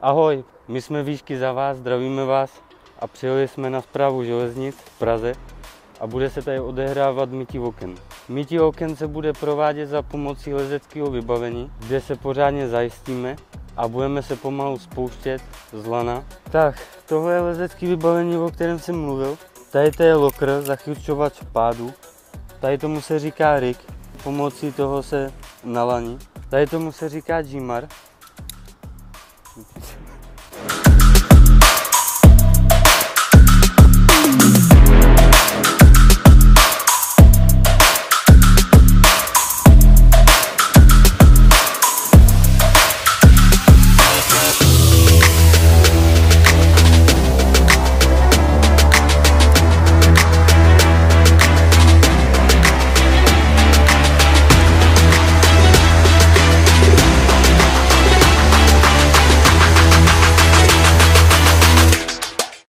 Ahoj, my jsme Výšky za vás, zdravíme vás a přijeli jsme na správu železnic v Praze a bude se tady odehrávat mytí oken. Mytí oken se bude provádět za pomocí lezeckého vybavení, kde se pořádně zajistíme a budeme se pomalu spouštět z lana. Tak, tohle je lezecké vybavení, o kterém jsem mluvil. Tady to je lokr, zachycovač pádu. Tady tomu se říká rig, pomocí toho se nalaní. Tady tomu se říká džímar.